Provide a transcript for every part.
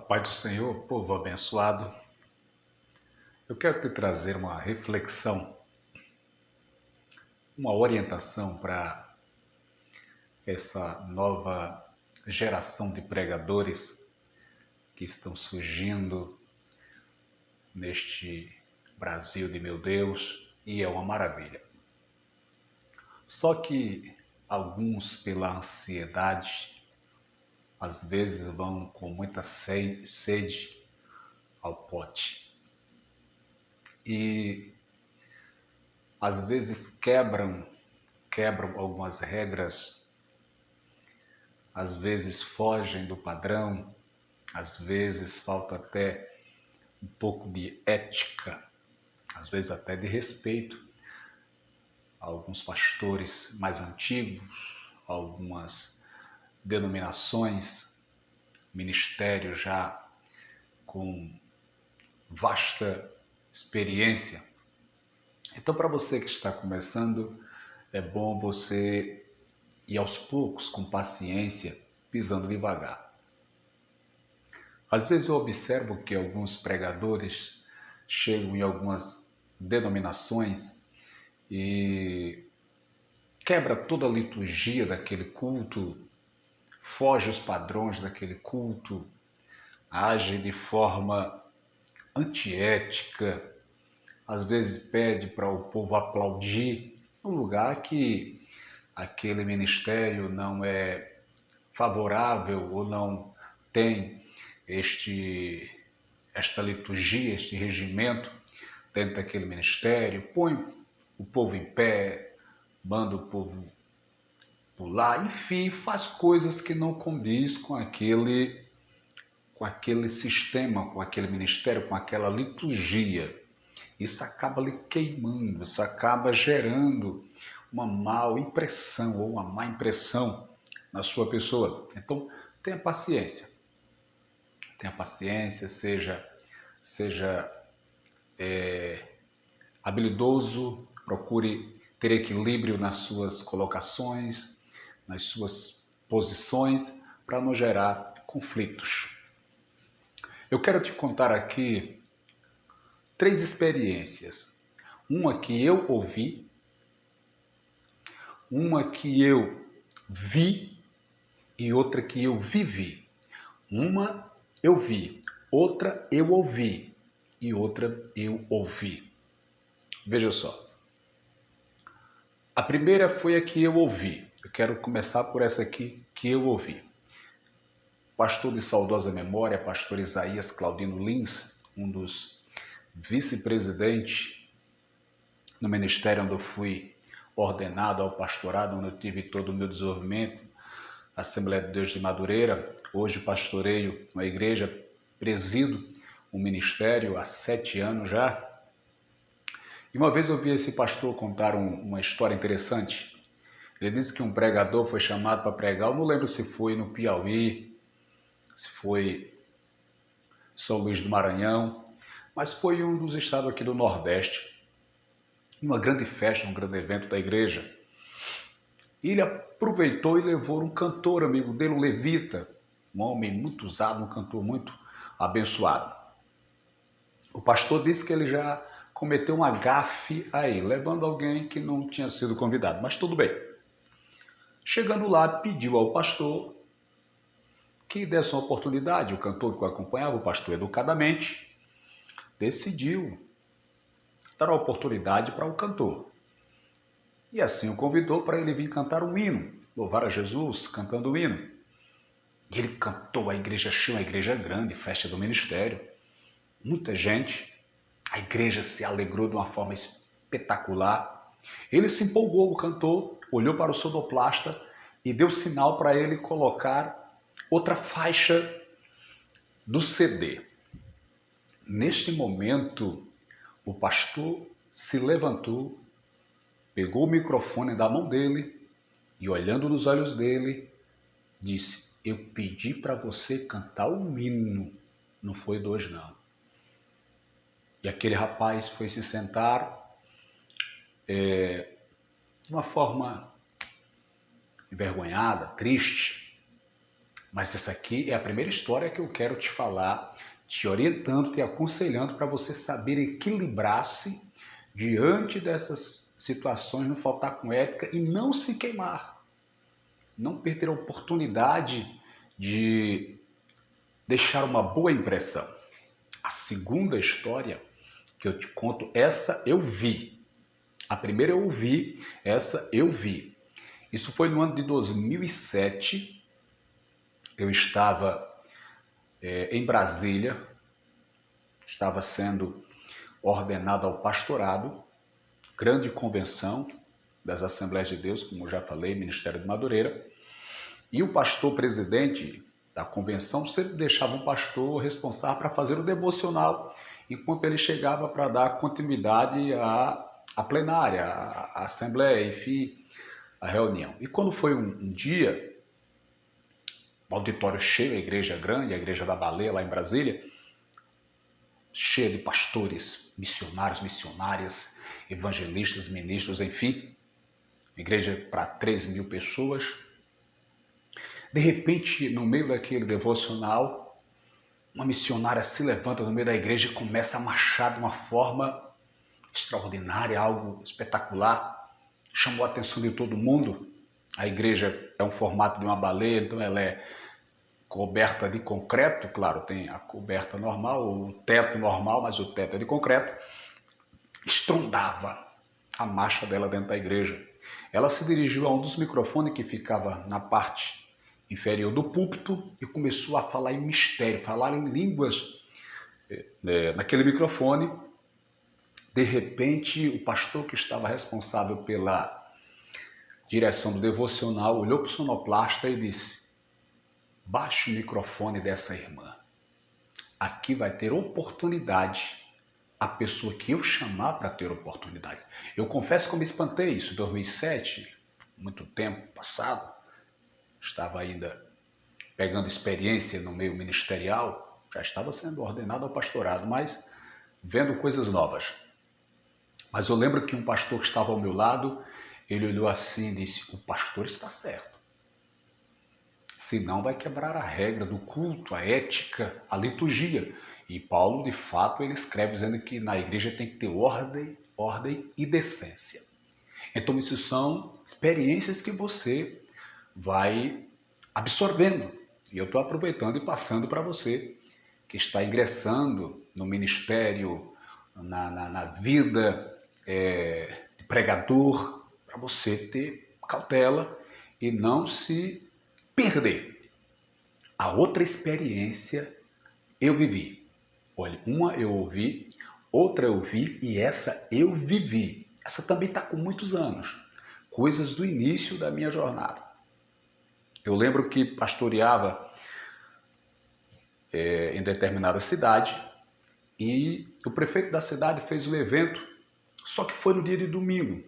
A paz do Senhor, povo abençoado. Eu quero te trazer uma reflexão, uma orientação para essa nova geração de pregadores que estão surgindo neste Brasil de meu Deus, e é uma maravilha. Só que alguns, pela ansiedade, às vezes vão com muita sede ao pote. E às vezes quebram algumas regras, às vezes fogem do padrão, às vezes falta até um pouco de ética, às vezes até de respeito a alguns pastores mais antigos, algumas denominações, ministérios já com vasta experiência. Então, para você que está começando, é bom você ir aos poucos, com paciência, pisando devagar. Às vezes eu observo que alguns pregadores chegam em algumas denominações e quebra toda a liturgia daquele culto, foge os padrões daquele culto, age de forma antiética, às vezes pede para o povo aplaudir no lugar que aquele ministério não é favorável ou não tem esta liturgia, este regimento dentro daquele ministério, põe o povo em pé, manda o povo pular, enfim, faz coisas que não condiz com aquele sistema, com aquele ministério, com aquela liturgia. Isso acaba lhe queimando, isso acaba gerando uma má impressão ou uma má impressão na sua pessoa. Então, tenha paciência. Tenha paciência, seja habilidoso, procure ter equilíbrio nas suas colocações, nas suas posições, para não gerar conflitos. Eu quero te contar aqui 3 experiências. Uma que eu ouvi, uma que eu vi e outra que eu vivi. Uma eu vi, outra eu ouvi e outra eu ouvi. Veja só. A primeira foi a que eu ouvi. Eu quero começar por essa aqui que eu ouvi. Pastor de saudosa memória, pastor Isaías Claudino Lins, um dos vice-presidentes no ministério onde eu fui ordenado ao pastorado, onde eu tive todo o meu desenvolvimento, Assembleia de Deus de Madureira. Hoje pastoreio uma igreja, presido um ministério há 7 anos já. E uma vez eu vi esse pastor contar uma história interessante. Ele disse que um pregador foi chamado para pregar, eu não lembro se foi no Piauí, se foi São Luís do Maranhão, mas foi um dos estados aqui do Nordeste, em uma grande festa, um grande evento da igreja. E ele aproveitou e levou um cantor amigo dele, um levita, um homem muito usado, um cantor muito abençoado. O pastor disse que ele já cometeu um agafe aí, levando alguém que não tinha sido convidado, mas tudo bem. Chegando lá, pediu ao pastor que desse uma oportunidade. O cantor que o acompanhava, o pastor educadamente, decidiu dar a oportunidade para o cantor. E assim o convidou para ele vir cantar um hino, louvar a Jesus cantando o hino. E ele cantou, a igreja cheia, uma igreja grande, festa do ministério, muita gente. A igreja se alegrou de uma forma espetacular. Ele se empolgou, o cantor, olhou para o sonoplasta e deu sinal para ele colocar outra faixa do CD. Neste momento, o pastor se levantou, pegou o microfone da mão dele e, olhando nos olhos dele, disse: eu pedi para você cantar um hino, não foi 2 não. E aquele rapaz foi se sentar de uma forma envergonhada, triste, Mas essa aqui é a primeira história que eu quero te falar, te orientando, te aconselhando para você saber equilibrar-se diante dessas situações, não faltar com ética e não se queimar, não perder a oportunidade de deixar uma boa impressão. A segunda história que eu te conto, essa eu vi. A primeira eu ouvi, essa eu vi. Isso foi no ano de 2007. Eu estava em Brasília, estava sendo ordenado ao pastorado, grande convenção das Assembleias de Deus, como já falei, Ministério de Madureira, e o pastor presidente da convenção sempre deixava um pastor responsável para fazer o devocional, enquanto ele chegava para dar continuidade à plenária, à assembleia, enfim, à reunião. E quando foi um dia, o auditório cheio, a igreja grande, a igreja da Baleia lá em Brasília, cheia de pastores, missionários, missionárias, evangelistas, ministros, enfim, igreja para 3.000 pessoas. De repente, no meio daquele devocional, uma missionária se levanta no meio da igreja e começa a marchar de uma forma extraordinária, algo espetacular. Chamou a atenção de todo mundo. A igreja é um formato de uma baleia, então ela é coberta de concreto, claro, tem a coberta normal, o teto normal, mas o teto é de concreto. Estrondava a marcha dela dentro da igreja. Ela se dirigiu a um dos microfones que ficava na parte inferior do púlpito e começou a falar em mistério, falar em línguas naquele microfone. De repente, o pastor que estava responsável pela direção do devocional olhou para o sonoplasta e disse: baixe o microfone dessa irmã. Aqui vai ter oportunidade a pessoa que eu chamar para ter oportunidade. Eu confesso que eu me espantei isso em 2007, muito tempo passado. Estava ainda pegando experiência no meio ministerial, já estava sendo ordenado ao pastorado, mas vendo coisas novas. Mas eu lembro que um pastor que estava ao meu lado, ele olhou assim e disse: o pastor está certo. Senão vai quebrar a regra do culto, a ética, a liturgia. E Paulo, de fato, ele escreve dizendo que na igreja tem que ter ordem e decência. Então, isso são experiências que você vai absorvendo. E eu estou aproveitando e passando para você que está ingressando no ministério, na vida de pregador, para você ter cautela e não se perder. A outra experiência eu vivi. Olha, uma eu ouvi, outra eu vi e essa eu vivi. Essa também está com muitos anos. Coisas do início da minha jornada. Eu lembro que pastoreava em determinada cidade e o prefeito da cidade fez um evento, só que foi no dia de domingo.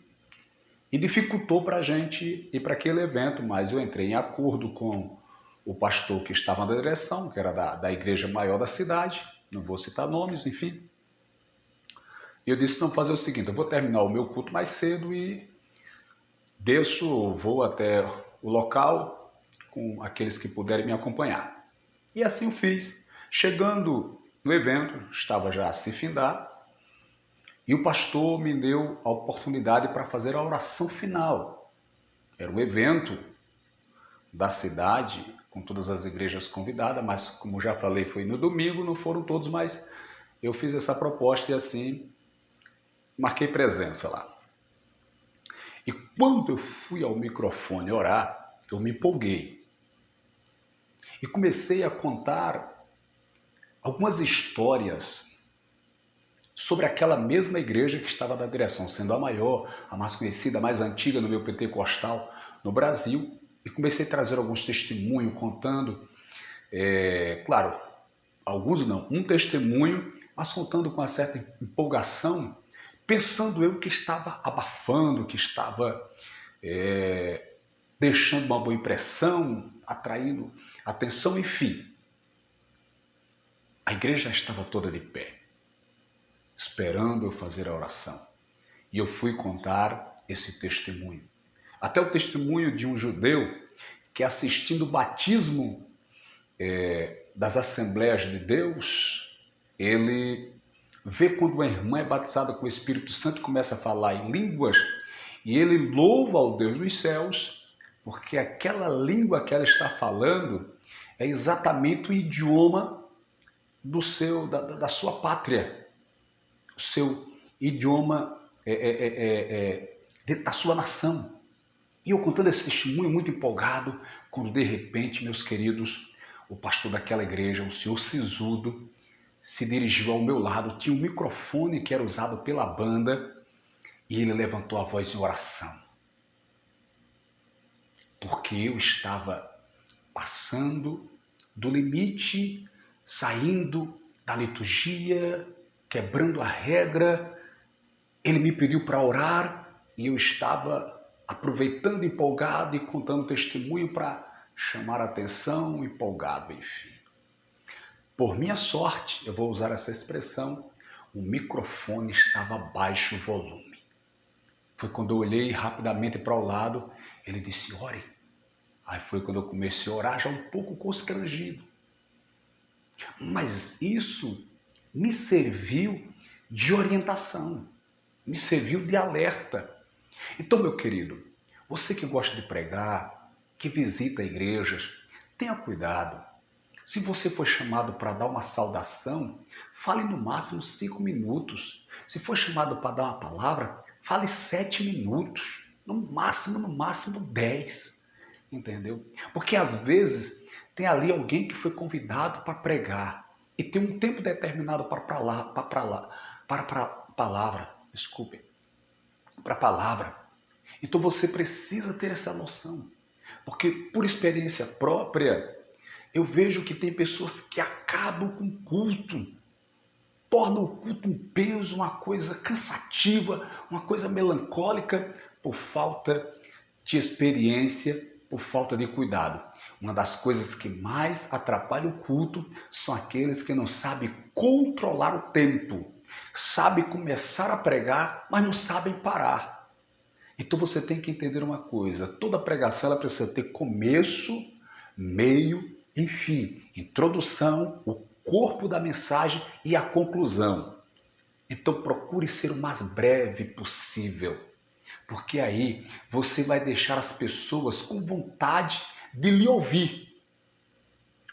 E dificultou para a gente ir para aquele evento, mas eu entrei em acordo com o pastor que estava na direção, que era da igreja maior da cidade, não vou citar nomes, enfim. E eu disse: não, fazer o seguinte, eu vou terminar o meu culto mais cedo e desço, vou até o local com aqueles que puderem me acompanhar. E assim eu fiz. Chegando no evento, estava já a se findar, e o pastor me deu a oportunidade para fazer a oração final. Era um evento da cidade, com todas as igrejas convidadas, mas como já falei, foi no domingo, não foram todos, mas eu fiz essa proposta e assim marquei presença lá. E quando eu fui ao microfone orar, eu me empolguei. E comecei a contar algumas histórias sobre aquela mesma igreja que estava na direção, sendo a maior, a mais conhecida, a mais antiga no meio pentecostal no Brasil. E comecei a trazer alguns testemunhos contando, claro, alguns não, um testemunho, mas contando com uma certa empolgação, pensando eu que estava abafando, que estava deixando uma boa impressão, atraindo atenção, enfim. A igreja estava toda de pé, esperando eu fazer a oração. E eu fui contar esse testemunho. Até o testemunho de um judeu que, assistindo o batismo das Assembleias de Deus, ele vê quando uma irmã é batizada com o Espírito Santo e começa a falar em línguas, e ele louva ao Deus dos céus, porque aquela língua que ela está falando é exatamente o idioma da sua pátria, o seu idioma da sua nação. E eu contando esse testemunho muito empolgado, quando de repente, meus queridos, o pastor daquela igreja, o senhor Sisudo, se dirigiu ao meu lado, tinha um microfone que era usado pela banda, e ele levantou a voz em oração. Porque eu estava passando do limite, saindo da liturgia, quebrando a regra. Ele me pediu para orar e eu estava aproveitando, empolgado e contando testemunho para chamar a atenção, empolgado, enfim. Por minha sorte, eu vou usar essa expressão, o microfone estava a baixo volume. Foi quando eu olhei rapidamente para o lado, ele disse, ore. Aí foi quando eu comecei a orar, já um pouco constrangido. Mas isso me serviu de orientação, me serviu de alerta. Então, meu querido, você que gosta de pregar, que visita igrejas, tenha cuidado. Se você for chamado para dar uma saudação, fale no máximo 5 minutos. Se for chamado para dar uma palavra, fale 7 minutos. No máximo 10. Entendeu? Porque às vezes tem ali alguém que foi convidado para pregar e tem um tempo determinado para a palavra. Desculpe. Para a palavra. Então você precisa ter essa noção. Porque por experiência própria, eu vejo que tem pessoas que acabam com o culto, tornam o culto um peso, uma coisa cansativa, uma coisa melancólica, por falta de experiência, por falta de cuidado. Uma das coisas que mais atrapalha o culto são aqueles que não sabem controlar o tempo, sabem começar a pregar, mas não sabem parar. Então você tem que entender uma coisa, toda pregação ela precisa ter começo, meio, enfim, introdução, o corpo da mensagem e a conclusão. Então procure ser o mais breve possível, porque aí você vai deixar as pessoas com vontade de lhe ouvir.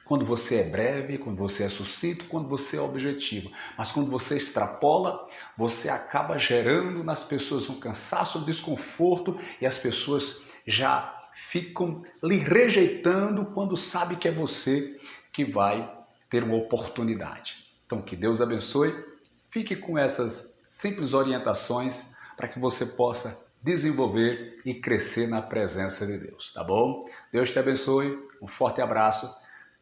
Quando você é breve, quando você é sucinto, quando você é objetivo. Mas quando você extrapola, você acaba gerando nas pessoas um cansaço, um desconforto e as pessoas já ficam lhe rejeitando quando sabe que é você que vai ter uma oportunidade. Então, que Deus abençoe. Fique com essas simples orientações para que você possa desenvolver e crescer na presença de Deus, tá bom? Deus te abençoe, um forte abraço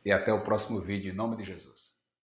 e até o próximo vídeo, em nome de Jesus.